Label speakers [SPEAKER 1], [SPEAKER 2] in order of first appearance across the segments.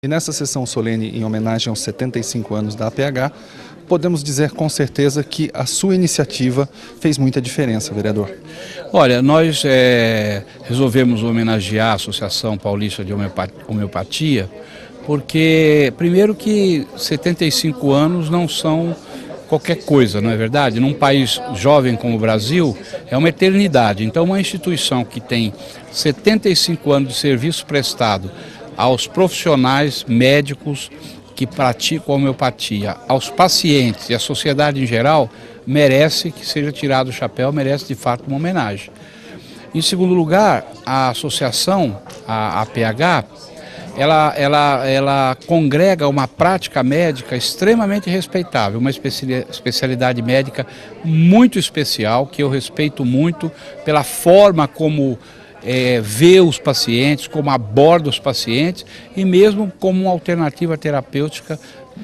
[SPEAKER 1] E nessa sessão solene em homenagem aos 75 anos da APH, podemos dizer com certeza que a sua iniciativa fez muita diferença, vereador.
[SPEAKER 2] Olha, nós resolvemos homenagear a Associação Paulista de Homeopatia, porque, primeiro, que 75 anos não são qualquer coisa, não é verdade? Num país jovem como o Brasil, é uma eternidade. Então, uma instituição que tem 75 anos de serviço prestado aos profissionais médicos que praticam a homeopatia, aos pacientes e à sociedade em geral, merece que seja tirado o chapéu, merece de fato uma homenagem. Em segundo lugar, a associação, a APH, ela congrega uma prática médica extremamente respeitável, uma especialidade médica muito especial, que eu respeito muito pela forma como vê os pacientes, como aborda os pacientes e mesmo como uma alternativa terapêutica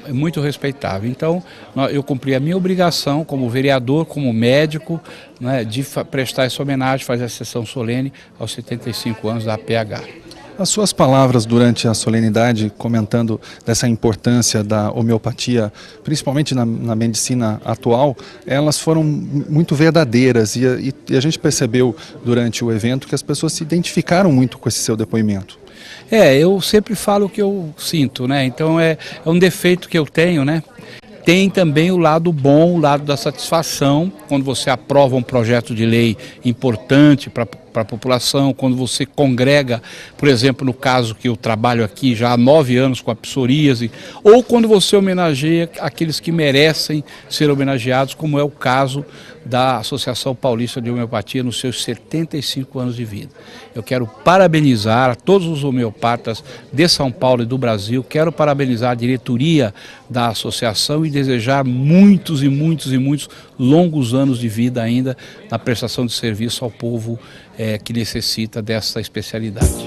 [SPEAKER 2] muito respeitável. Então, eu cumpri a minha obrigação como vereador, como médico, né, de prestar essa homenagem, fazer a sessão solene aos 75 anos da APH.
[SPEAKER 1] As suas palavras durante a solenidade, comentando dessa importância da homeopatia, principalmente na medicina atual, elas foram muito verdadeiras e a gente percebeu durante o evento que as pessoas se identificaram muito com esse seu depoimento.
[SPEAKER 2] Eu sempre falo o que eu sinto, né? Então é um defeito que eu tenho, né? Tem também o lado bom, o lado da satisfação, quando você aprova um projeto de lei importante para a população, quando você congrega, por exemplo, no caso que eu trabalho aqui já há 9 anos com a psoríase, ou quando você homenageia aqueles que merecem ser homenageados, como é o caso da Associação Paulista de Homeopatia nos seus 75 anos de vida. Eu quero parabenizar a todos os homeopatas de São Paulo e do Brasil, quero parabenizar a diretoria da associação e desejar muitos e muitos e muitos longos anos de vida ainda na prestação de serviço ao povo que necessita dessa especialidade.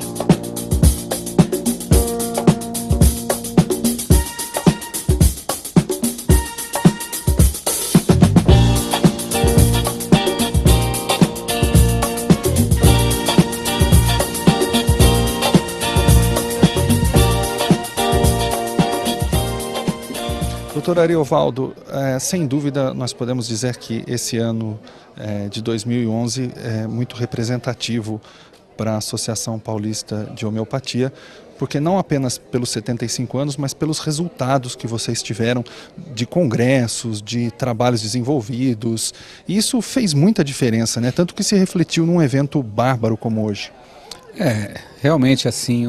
[SPEAKER 1] Doutor Ariovaldo, sem dúvida nós podemos dizer que esse ano de 2011 é muito representativo para a Associação Paulista de Homeopatia, porque não apenas pelos 75 anos, mas pelos resultados que vocês tiveram de congressos, de trabalhos desenvolvidos. E isso fez muita diferença, né? Tanto que se refletiu num evento bárbaro como hoje.
[SPEAKER 3] Realmente assim,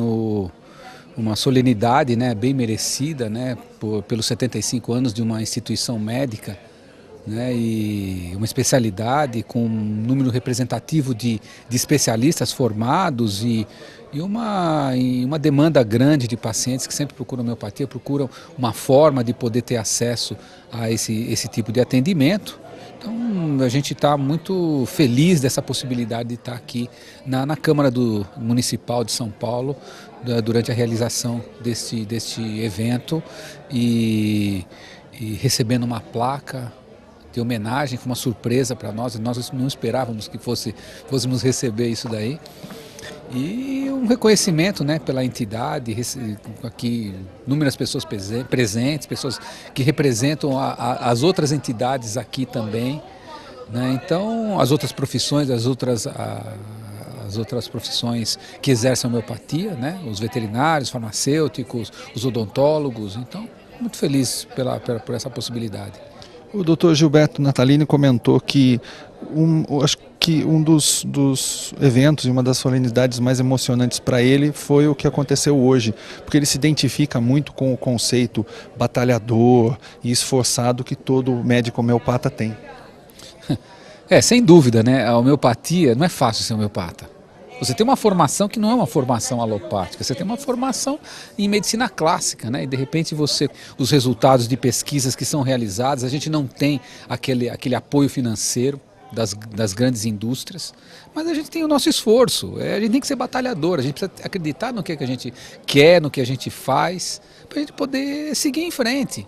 [SPEAKER 3] uma solenidade, né, bem merecida, né, pelos 75 anos de uma instituição médica, né, e uma especialidade com um número representativo de especialistas formados e uma demanda grande de pacientes que sempre procuram homeopatia, procuram uma forma de poder ter acesso a esse tipo de atendimento. Então a gente está muito feliz dessa possibilidade de estar aqui na Câmara Municipal de São Paulo durante a realização deste evento e recebendo uma placa de homenagem, foi uma surpresa para nós não esperávamos que fôssemos receber isso daí. E um reconhecimento, né, pela entidade, aqui inúmeras pessoas presentes, pessoas que representam as outras entidades aqui também, né? Então as outras profissões, as outras profissões que exercem homeopatia, né? Os veterinários, farmacêuticos, os odontólogos, então muito feliz por essa possibilidade.
[SPEAKER 1] O doutor Gilberto Natalini comentou que que um dos eventos e uma das solenidades mais emocionantes para ele foi o que aconteceu hoje, porque ele se identifica muito com o conceito batalhador e esforçado que todo médico homeopata tem.
[SPEAKER 3] Sem dúvida, né? A homeopatia, não é fácil ser homeopata. Você tem uma formação que não é uma formação alopática, você tem uma formação em medicina clássica, né? E de repente os resultados de pesquisas que são realizadas, a gente não tem aquele apoio financeiro das grandes indústrias, mas a gente tem o nosso esforço, a gente tem que ser batalhador, a gente precisa acreditar no que a gente quer, no que a gente faz, para a gente poder seguir em frente.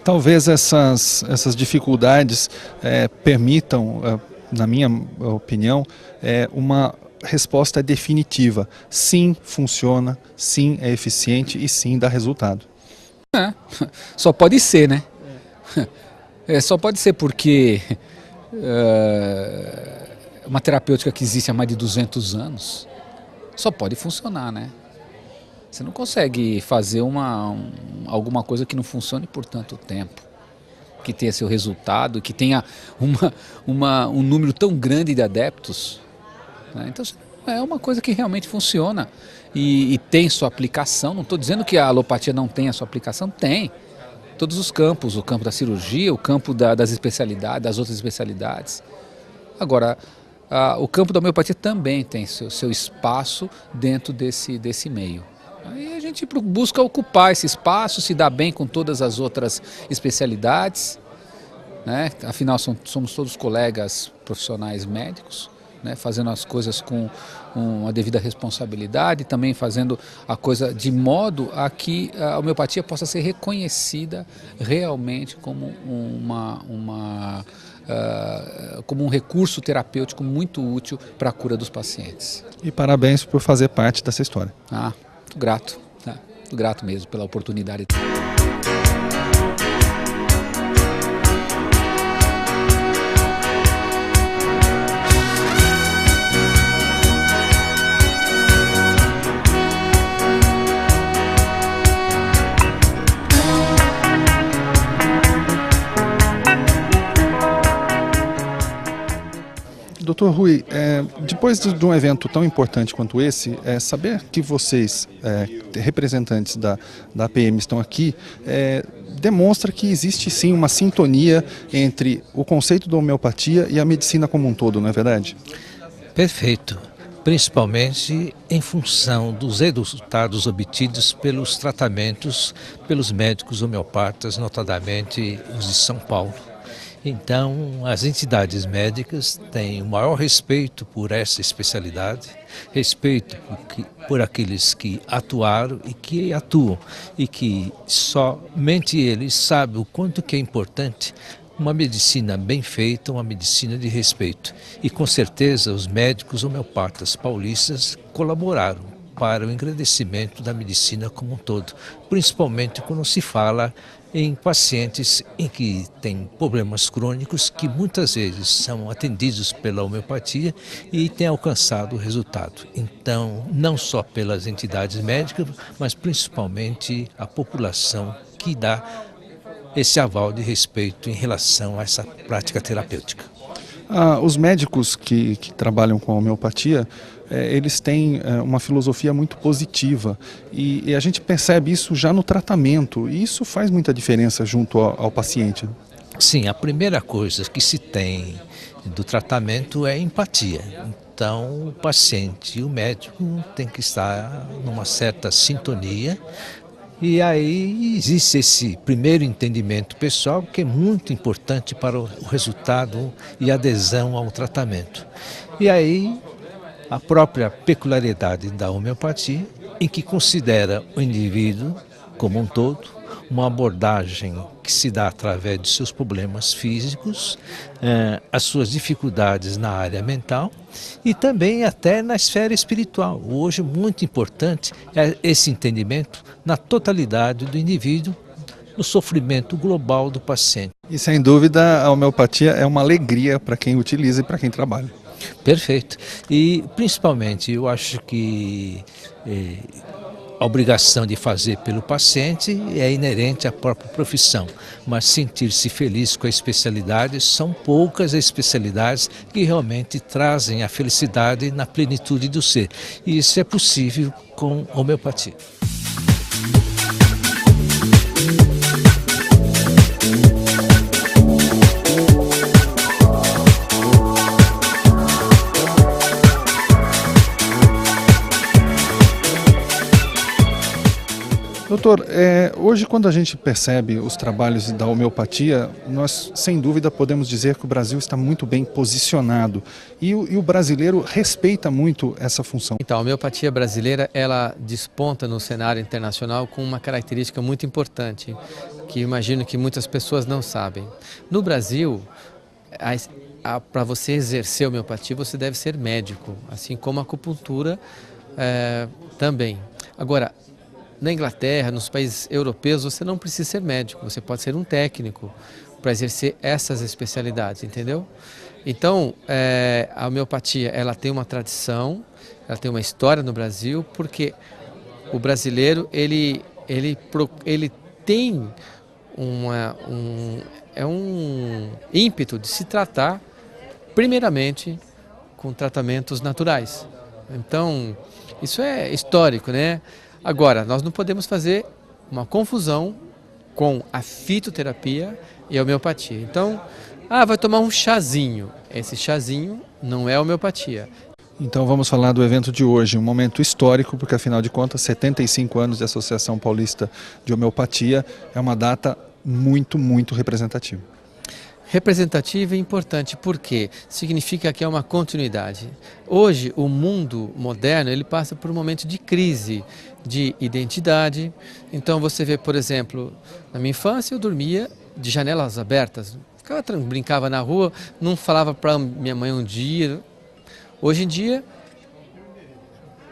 [SPEAKER 1] Talvez essas dificuldades permitam, na minha opinião, uma resposta definitiva. Sim, funciona, sim, é eficiente e sim, dá resultado.
[SPEAKER 3] Só pode ser, né? Só pode ser porque uma terapêutica que existe há mais de 200 anos só pode funcionar, né? Você não consegue fazer alguma coisa que não funcione por tanto tempo, que tenha seu resultado, que tenha um número tão grande de adeptos, né? Então é uma coisa que realmente funciona e tem sua aplicação. Não estou dizendo que a alopatia não tem a sua aplicação, tem. Todos os campos, o campo da cirurgia, o campo das especialidades, das outras especialidades. Agora, o campo da homeopatia também tem seu espaço dentro desse meio. Aí a gente busca ocupar esse espaço, se dá bem com todas as outras especialidades, né? Afinal somos todos colegas profissionais médicos, né? Fazendo as coisas com a devida responsabilidade, também fazendo a coisa de modo a que a homeopatia possa ser reconhecida realmente como como um recurso terapêutico muito útil para a cura dos pacientes.
[SPEAKER 1] E parabéns por fazer parte dessa história.
[SPEAKER 3] Muito grato, muito grato mesmo pela oportunidade.
[SPEAKER 1] Doutor Rui, depois de um evento tão importante quanto esse, saber que vocês, representantes da APM, estão aqui, demonstra que existe sim uma sintonia entre o conceito da homeopatia e a medicina como um todo, não é verdade?
[SPEAKER 4] Perfeito. Principalmente em função dos resultados obtidos pelos tratamentos pelos médicos homeopatas, notadamente os de São Paulo. Então, as entidades médicas têm o maior respeito por essa especialidade, respeito por aqueles que atuaram e que atuam, e que somente eles sabem o quanto que é importante uma medicina bem feita, uma medicina de respeito. E com certeza os médicos homeopatas paulistas colaboraram para o engrandecimento da medicina como um todo, principalmente quando se fala em pacientes em que têm problemas crônicos que muitas vezes são atendidos pela homeopatia e têm alcançado o resultado. Então, não só pelas entidades médicas, mas principalmente a população que dá esse aval de respeito em relação a essa prática terapêutica.
[SPEAKER 1] Os médicos que trabalham com a homeopatia, eles têm uma filosofia muito positiva e a gente percebe isso já no tratamento e isso faz muita diferença junto ao paciente.
[SPEAKER 4] Sim, a primeira coisa que se tem do tratamento é empatia. Então o paciente e o médico têm que estar numa certa sintonia. E aí existe esse primeiro entendimento pessoal que é muito importante para o resultado e adesão ao tratamento. E aí a própria peculiaridade da homeopatia, em que considera o indivíduo como um todo, uma abordagem que se dá através de seus problemas físicos, as suas dificuldades na área mental e também até na esfera espiritual. Hoje muito importante é esse entendimento na totalidade do indivíduo, no sofrimento global do paciente.
[SPEAKER 1] E sem dúvida a homeopatia é uma alegria para quem utiliza e para quem trabalha.
[SPEAKER 4] Perfeito. E principalmente eu acho que a obrigação de fazer pelo paciente é inerente à própria profissão, mas sentir-se feliz com a especialidade, são poucas as especialidades que realmente trazem a felicidade na plenitude do ser. E isso é possível com homeopatia.
[SPEAKER 1] Doutor, hoje quando a gente percebe os trabalhos da homeopatia, nós sem dúvida podemos dizer que o Brasil está muito bem posicionado e o brasileiro respeita muito essa função.
[SPEAKER 5] Então, a homeopatia brasileira, ela desponta no cenário internacional com uma característica muito importante, que imagino que muitas pessoas não sabem. No Brasil, para você exercer a homeopatia, você deve ser médico, assim como a acupuntura também. Agora, na Inglaterra, nos países europeus, você não precisa ser médico, você pode ser um técnico para exercer essas especialidades, entendeu? Então, a homeopatia, ela tem uma tradição, ela tem uma história no Brasil, porque o brasileiro, ele tem um ímpeto de se tratar, primeiramente, com tratamentos naturais. Então, isso é histórico, né? Agora, nós não podemos fazer uma confusão com a fitoterapia e a homeopatia. Então, vai tomar um chazinho. Esse chazinho não é homeopatia.
[SPEAKER 1] Então vamos falar do evento de hoje, um momento histórico, porque afinal de contas, 75 anos de Associação Paulista de Homeopatia é uma data muito, muito representativa.
[SPEAKER 5] Representativa e importante porque significa que é uma continuidade. Hoje, o mundo moderno, ele passa por um momento de crise de identidade. Então você vê, por exemplo, na minha infância eu dormia de janelas abertas, brincava na rua, não falava para minha mãe um dia. Hoje em dia,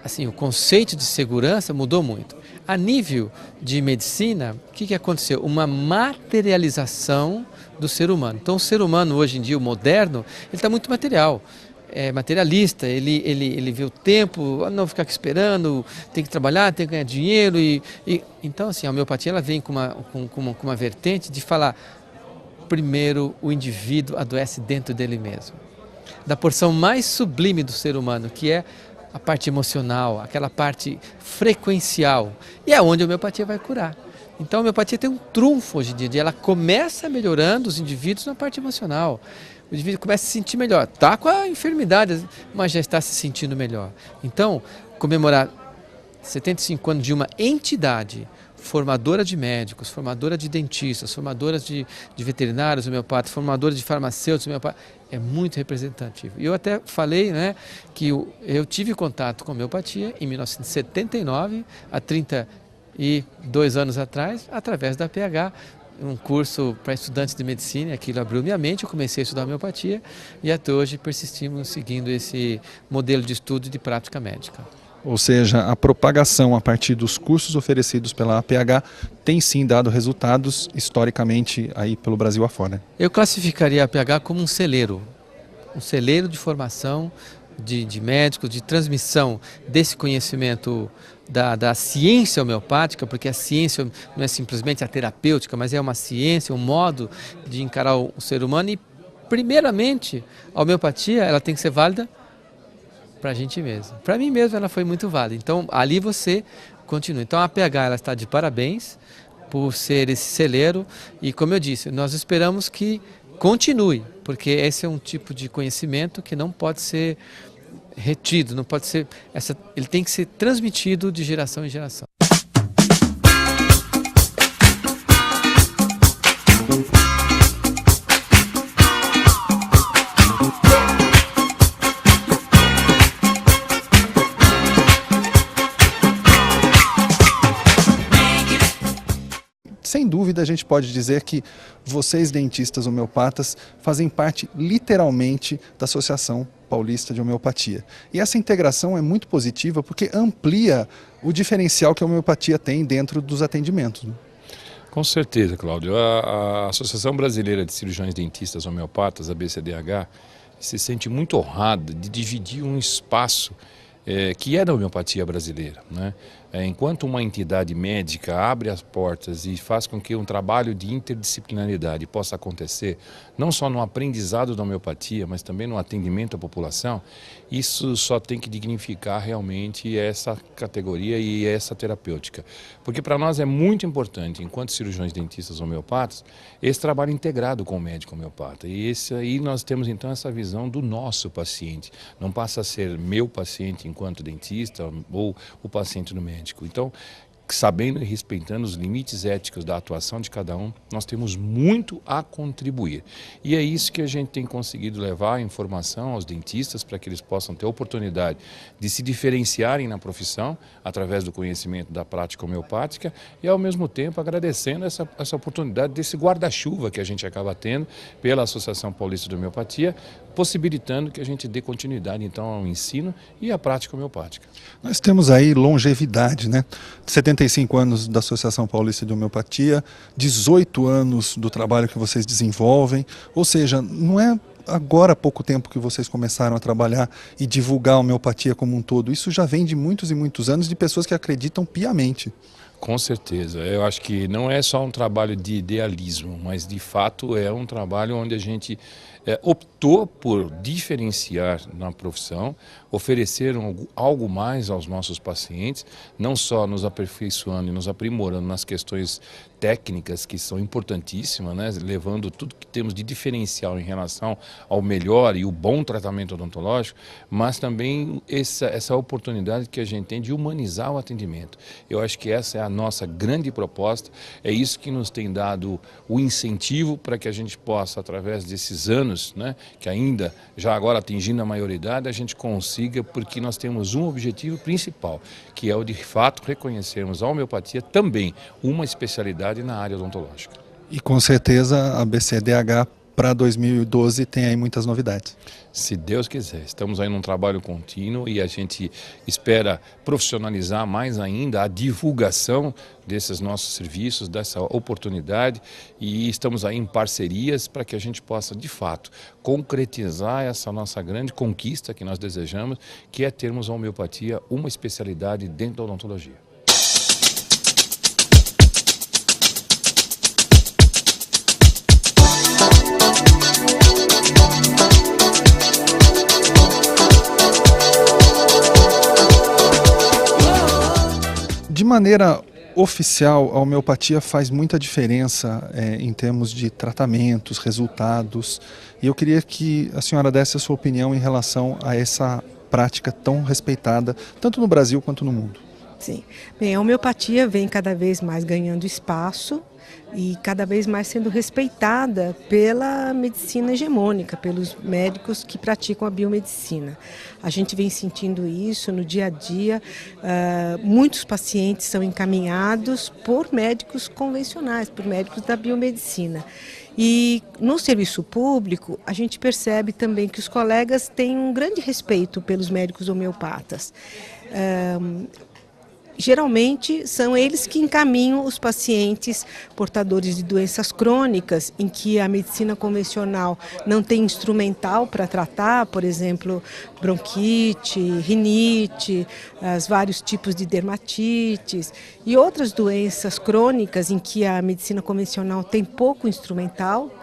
[SPEAKER 5] assim, o conceito de segurança mudou muito. A nível de medicina, o que aconteceu? Uma materialização do ser humano. Então o ser humano hoje em dia, o moderno, ele está muito material. É materialista, ele vê o tempo, não ficar aqui esperando, tem que trabalhar, tem que ganhar dinheiro. Então assim, a homeopatia ela vem com uma vertente de falar, primeiro o indivíduo adoece dentro dele mesmo. Da porção mais sublime do ser humano, que é a parte emocional, aquela parte frequencial, e é onde a homeopatia vai curar. Então a homeopatia tem um trunfo hoje em dia, ela começa melhorando os indivíduos na parte emocional. O indivíduo começa a se sentir melhor, está com a enfermidade, mas já está se sentindo melhor. Então, comemorar 75 anos de uma entidade formadora de médicos, formadora de dentistas, formadora de veterinários homeopatas, formadora de farmacêuticos homeopatas, é muito representativo. E eu até falei, né, que eu tive contato com a homeopatia em 1979, há 32 anos atrás, através da PH, um curso para estudantes de medicina, aquilo abriu minha mente, eu comecei a estudar homeopatia e até hoje persistimos seguindo esse modelo de estudo de prática médica.
[SPEAKER 1] Ou seja, a propagação a partir dos cursos oferecidos pela APH tem sim dado resultados historicamente aí pelo Brasil afora.
[SPEAKER 5] Eu classificaria a APH como um celeiro de formação de médicos, de transmissão desse conhecimento da ciência homeopática, porque a ciência não é simplesmente a terapêutica, mas é uma ciência, um modo de encarar o ser humano e, primeiramente, a homeopatia ela tem que ser válida para a gente mesmo. Para mim mesmo ela foi muito válida, então ali você continua. Então a PH ela está de parabéns por ser esse celeiro e, como eu disse, nós esperamos que continue, porque esse é um tipo de conhecimento que não pode ser retido, não pode ser, ele tem que ser transmitido de geração em geração.
[SPEAKER 1] Sem dúvida, a gente pode dizer que vocês, dentistas homeopatas, fazem parte literalmente da Associação Paulista de Homeopatia. E essa integração é muito positiva porque amplia o diferencial que a homeopatia tem dentro dos atendimentos.
[SPEAKER 6] Com certeza, Cláudio. A Associação Brasileira de Cirurgiões Dentistas Homeopatas, a BCDH, se sente muito honrada de dividir um espaço que é da homeopatia brasileira, né? Enquanto uma entidade médica abre as portas e faz com que um trabalho de interdisciplinaridade possa acontecer, não só no aprendizado da homeopatia, mas também no atendimento à população, isso só tem que dignificar realmente essa categoria e essa terapêutica. Porque para nós é muito importante, enquanto cirurgiões dentistas homeopatas, esse trabalho integrado com o médico homeopata. E esse aí nós temos então essa visão do nosso paciente. Não passa a ser meu paciente enquanto dentista ou o paciente do médico. Então, sabendo e respeitando os limites éticos da atuação de cada um, nós temos muito a contribuir. E é isso que a gente tem conseguido levar a informação aos dentistas para que eles possam ter a oportunidade de se diferenciarem na profissão através do conhecimento da prática homeopática e, ao mesmo tempo, agradecendo essa oportunidade desse guarda-chuva que a gente acaba tendo pela Associação Paulista de Homeopatia, possibilitando que a gente dê continuidade, então, ao ensino e à prática homeopática.
[SPEAKER 1] Nós temos aí longevidade, né? 75 anos da Associação Paulista de Homeopatia, 18 anos do trabalho que vocês desenvolvem, ou seja, não é agora há pouco tempo que vocês começaram a trabalhar e divulgar a homeopatia como um todo, isso já vem de muitos e muitos anos de pessoas que acreditam piamente.
[SPEAKER 6] Com certeza, eu acho que não é só um trabalho de idealismo, mas de fato é um trabalho onde a gente optou por diferenciar na profissão, oferecer algo mais aos nossos pacientes, não só nos aperfeiçoando e nos aprimorando nas questões técnicas que são importantíssimas, né? Levando tudo que temos de diferencial em relação ao melhor e o bom tratamento odontológico, mas também essa oportunidade que a gente tem de humanizar o atendimento. Eu acho que essa é a nossa grande proposta, é isso que nos tem dado o incentivo para que a gente possa, através desses anos, né, que ainda, já agora atingindo a maioridade, a gente consiga, porque nós temos um objetivo principal, que é o de fato reconhecermos a homeopatia também uma especialidade na área odontológica.
[SPEAKER 1] E com certeza a BCDH para 2012 tem aí muitas novidades.
[SPEAKER 6] Se Deus quiser, estamos aí num trabalho contínuo e a gente espera profissionalizar mais ainda a divulgação desses nossos serviços, dessa oportunidade, e estamos aí em parcerias para que a gente possa, de fato, concretizar essa nossa grande conquista que nós desejamos, que é termos a homeopatia uma especialidade dentro da odontologia.
[SPEAKER 1] De maneira oficial, a homeopatia faz muita diferença em termos de tratamentos, resultados. E eu queria que a senhora desse a sua opinião em relação a essa prática tão respeitada, tanto no Brasil quanto no mundo.
[SPEAKER 7] Sim. Bem, a homeopatia vem cada vez mais ganhando espaço e cada vez mais sendo respeitada pela medicina hegemônica, pelos médicos que praticam a biomedicina. A gente vem sentindo isso no dia a dia. Muitos pacientes são encaminhados por médicos convencionais, por médicos da biomedicina. E no serviço público, a gente percebe também que os colegas têm um grande respeito pelos médicos homeopatas. Geralmente são eles que encaminham os pacientes portadores de doenças crônicas em que a medicina convencional não tem instrumental para tratar, por exemplo, bronquite, rinite, os vários tipos de dermatites e outras doenças crônicas em que a medicina convencional tem pouco instrumental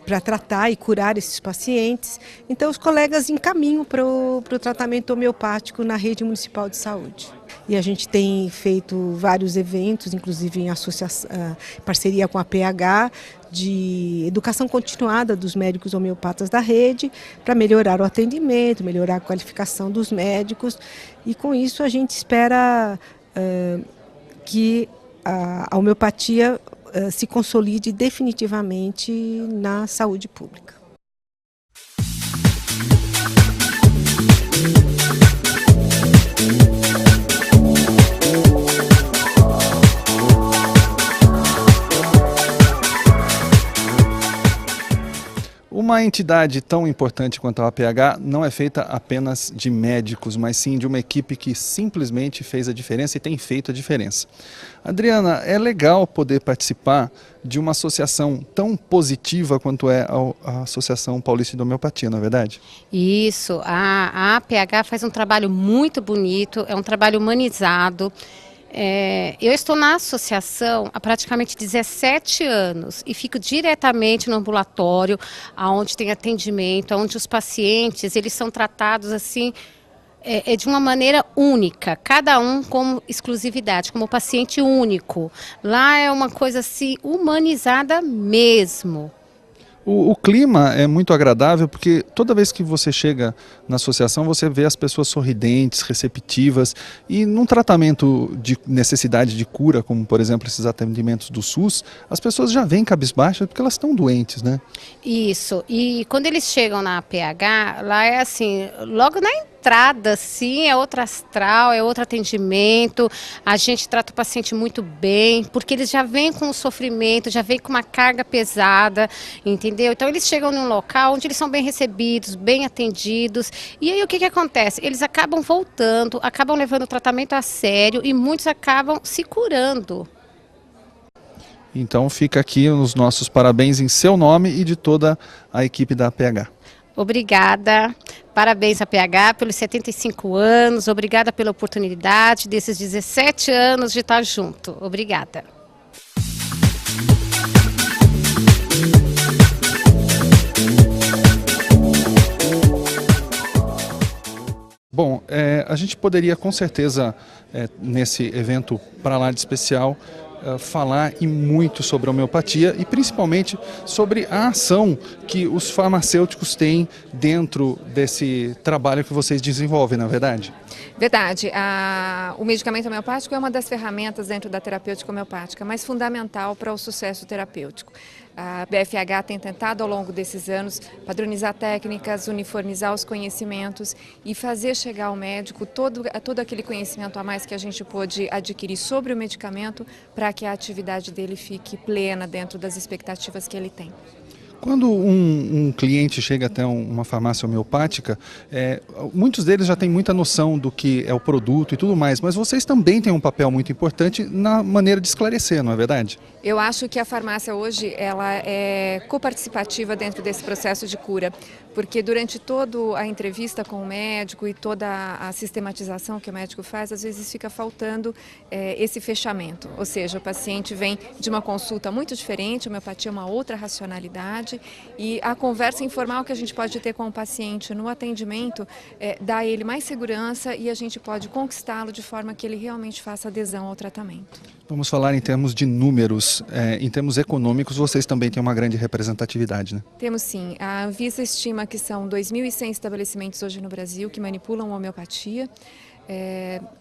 [SPEAKER 7] para tratar e curar esses pacientes. Então os colegas encaminham para o tratamento homeopático na rede municipal de saúde. E a gente tem feito vários eventos, inclusive em parceria com a PH, de educação continuada dos médicos homeopatas da rede, para melhorar o atendimento, melhorar a qualificação dos médicos. E com isso a gente espera que a homeopatia se consolide definitivamente na saúde pública.
[SPEAKER 1] Uma Uma entidade tão importante quanto a APH não é feita apenas de médicos, mas sim de uma equipe que simplesmente fez a diferença e tem feito a diferença. Adriana, é legal poder participar de uma associação tão positiva quanto é a Associação Paulista de Homeopatia, não é verdade?
[SPEAKER 8] Isso, a APH faz um trabalho muito bonito, é um trabalho humanizado. Eu estou na associação há praticamente 17 anos e fico diretamente no ambulatório, onde tem atendimento, onde os pacientes eles são tratados assim de uma maneira única, cada um como exclusividade, como paciente único. Lá é uma coisa assim humanizada mesmo.
[SPEAKER 1] O clima é muito agradável porque toda vez que você chega na associação você vê as pessoas sorridentes, receptivas e num tratamento de necessidade de cura, como por exemplo esses atendimentos do SUS, as pessoas já vêm cabisbaixas porque elas estão doentes, né?
[SPEAKER 8] Isso, e quando eles chegam na APH, lá é assim, logo na entrada, sim, é outro astral, é outro atendimento, a gente trata o paciente muito bem, porque eles já vêm com o sofrimento, já vêm com uma carga pesada, entendeu? Então eles chegam num local onde eles são bem recebidos, bem atendidos, e aí o que acontece? Eles acabam voltando, acabam levando o tratamento a sério e muitos acabam se curando.
[SPEAKER 1] Então fica aqui os nossos parabéns em seu nome e de toda a equipe da APH.
[SPEAKER 8] Obrigada, parabéns à PH pelos 75 anos, obrigada pela oportunidade desses 17 anos de estar junto. Obrigada.
[SPEAKER 1] Bom, a gente poderia com certeza, nesse evento para lá de especial, falar e muito sobre a homeopatia e principalmente sobre a ação que os farmacêuticos têm dentro desse trabalho que vocês desenvolvem, não é verdade?
[SPEAKER 9] Verdade. O medicamento homeopático é uma das ferramentas dentro da terapêutica homeopática, mas fundamental para o sucesso terapêutico. A BFH tem tentado ao longo desses anos padronizar técnicas, uniformizar os conhecimentos e fazer chegar ao médico todo aquele conhecimento a mais que a gente pôde adquirir sobre o medicamento para que a atividade dele fique plena dentro das expectativas que ele tem.
[SPEAKER 1] Quando um cliente chega até uma farmácia homeopática, muitos deles já têm muita noção do que é o produto e tudo mais, mas vocês também têm um papel muito importante na maneira de esclarecer, não é verdade?
[SPEAKER 9] Eu acho que a farmácia hoje ela é coparticipativa dentro desse processo de cura, porque durante toda a entrevista com o médico e toda a sistematização que o médico faz, às vezes fica faltando esse fechamento, ou seja, o paciente vem de uma consulta muito diferente, a homeopatia é uma outra racionalidade, e a conversa informal que a gente pode ter com o paciente no atendimento dá a ele mais segurança e a gente pode conquistá-lo de forma que ele realmente faça adesão ao tratamento.
[SPEAKER 1] Vamos falar em termos de números, em termos econômicos, vocês também têm uma grande representatividade, né?
[SPEAKER 9] Temos sim. A Anvisa estima que são 2.100 estabelecimentos hoje no Brasil que manipulam a homeopatia.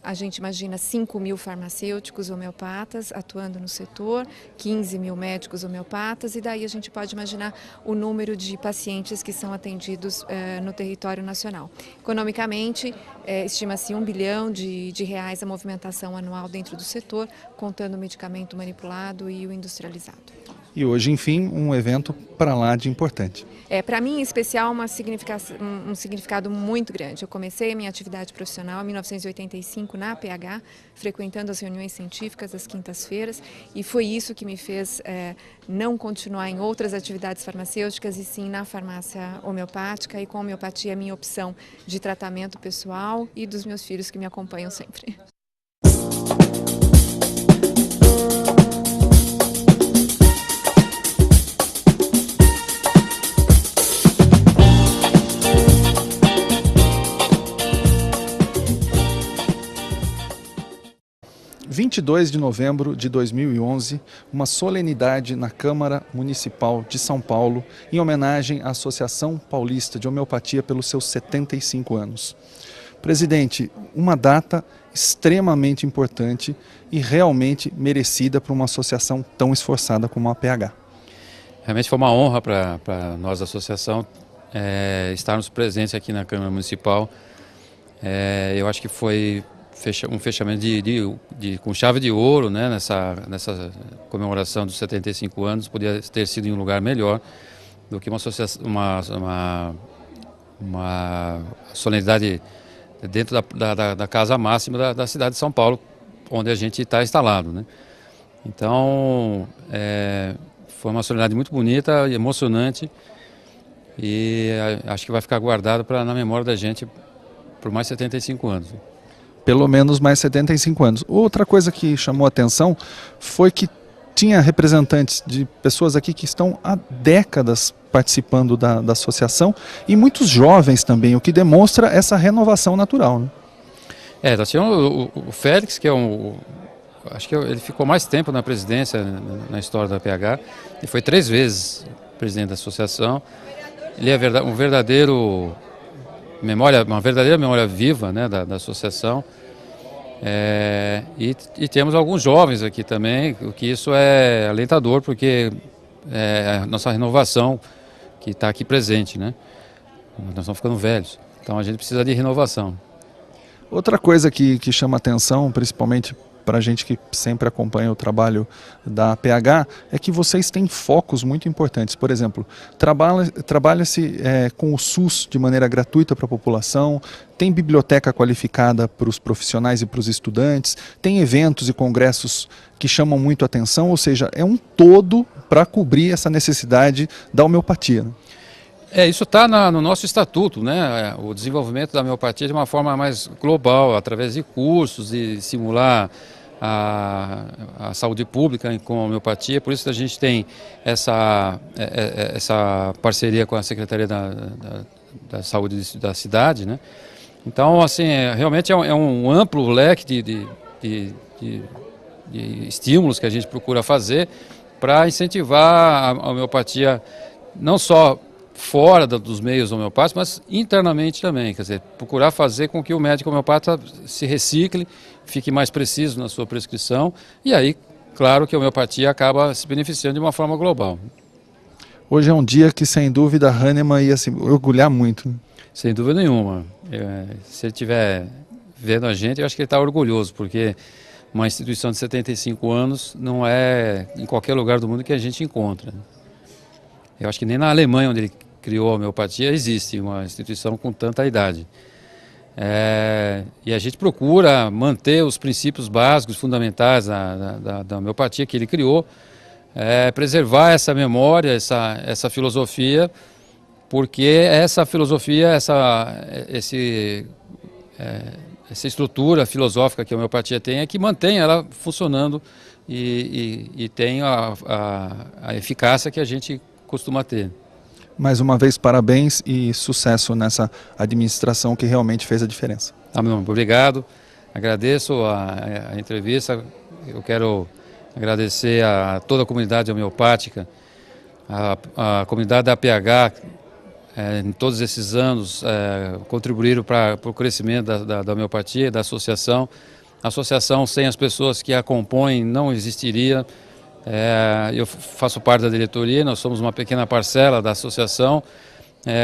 [SPEAKER 9] A gente imagina 5.000 farmacêuticos homeopatas atuando no setor, 15.000 médicos homeopatas e daí a gente pode imaginar o número de pacientes que são atendidos no território nacional. Economicamente, estima-se R$1 bilhão de reais a movimentação anual dentro do setor, contando o medicamento manipulado e o industrializado.
[SPEAKER 1] E hoje, enfim, um evento para lá de importante.
[SPEAKER 9] Para mim, em especial, um significado muito grande. Eu comecei a minha atividade profissional em 1985 na APH, frequentando as reuniões científicas às quintas-feiras, e foi isso que me fez não continuar em outras atividades farmacêuticas, e sim na farmácia homeopática, e com a homeopatia a minha opção de tratamento pessoal e dos meus filhos que me acompanham sempre.
[SPEAKER 1] 22 de novembro de 2011, uma solenidade na Câmara Municipal de São Paulo em homenagem à Associação Paulista de Homeopatia pelos seus 75 anos. Presidente, uma data extremamente importante e realmente merecida para uma associação tão esforçada como a APH.
[SPEAKER 10] Realmente foi uma honra para nós da associação estarmos presentes aqui na Câmara Municipal. Eu acho que foi um fechamento com chave de ouro, né, nessa comemoração dos 75 anos, podia ter sido em um lugar melhor, do que uma solenidade dentro da casa máxima da cidade de São Paulo, onde a gente está instalado, né? Então, foi uma solenidade muito bonita e emocionante, e acho que vai ficar guardado na memória da gente por mais 75 anos.
[SPEAKER 1] Pelo menos mais 75 anos. Outra coisa que chamou a atenção foi que tinha representantes de pessoas aqui que estão há décadas participando da associação e muitos jovens também, o que demonstra essa renovação natural, né?
[SPEAKER 10] Nós tínhamos o Félix, que acho que ele ficou mais tempo na presidência, na história da PH, e foi 3 vezes presidente da associação. Ele é uma verdadeira memória viva, né, da associação. E temos alguns jovens aqui também, o que isso é alentador, porque é a nossa renovação que está aqui presente, né? Nós estamos ficando velhos, então a gente precisa de renovação.
[SPEAKER 1] Outra coisa que chama atenção, principalmente para a gente que sempre acompanha o trabalho da PH, é que vocês têm focos muito importantes. Por exemplo, trabalha-se com o SUS de maneira gratuita para a população, tem biblioteca qualificada para os profissionais e para os estudantes, tem eventos e congressos que chamam muito a atenção, ou seja, é um todo para cobrir essa necessidade da homeopatia, né?
[SPEAKER 10] Isso está no nosso estatuto, né? O desenvolvimento da homeopatia de uma forma mais global, através de cursos, de simular a saúde pública com a homeopatia. Por isso que a gente tem essa parceria com a Secretaria da Saúde da cidade, né? Então, assim, realmente é um amplo leque de estímulos que a gente procura fazer para incentivar a homeopatia, não só fora dos meios homeopáticos, mas internamente também, quer dizer, procurar fazer com que o médico homeopata se recicle, fique mais preciso na sua prescrição, e aí, claro que a homeopatia acaba se beneficiando de uma forma global.
[SPEAKER 1] Hoje é um dia que, sem dúvida, Hahnemann ia se orgulhar muito, né?
[SPEAKER 10] Sem dúvida nenhuma. Se ele estiver vendo a gente, eu acho que ele está orgulhoso, porque uma instituição de 75 anos não é em qualquer lugar do mundo que a gente encontra. Eu acho que nem na Alemanha, onde ele criou a homeopatia, existe uma instituição com tanta idade. E a gente procura manter os princípios básicos, fundamentais da homeopatia que ele criou, preservar essa memória, essa filosofia, porque essa filosofia, essa estrutura filosófica que a homeopatia tem é que mantém ela funcionando e tem a eficácia que a gente costuma ter.
[SPEAKER 1] Mais uma vez, parabéns e sucesso nessa administração que realmente fez a diferença.
[SPEAKER 10] Obrigado, agradeço a entrevista. Eu quero agradecer a toda a comunidade homeopática, a comunidade da PH, em todos esses anos contribuíram para o crescimento da homeopatia, da associação. A associação, sem as pessoas que a compõem, não existiria. Eu faço parte da diretoria, nós somos uma pequena parcela da associação,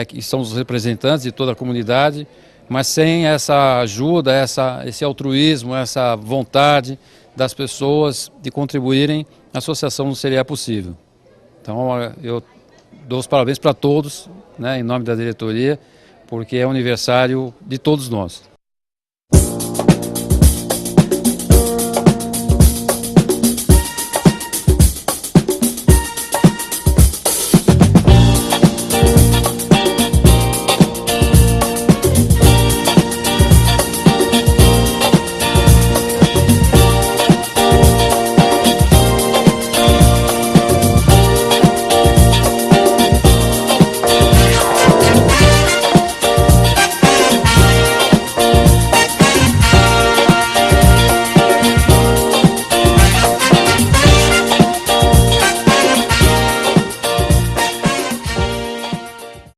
[SPEAKER 10] que somos os representantes de toda a comunidade, mas sem essa ajuda, esse altruísmo, essa vontade das pessoas de contribuírem, a associação não seria possível. Então eu dou os parabéns para todos, né, em nome da diretoria, porque é o aniversário de todos nós.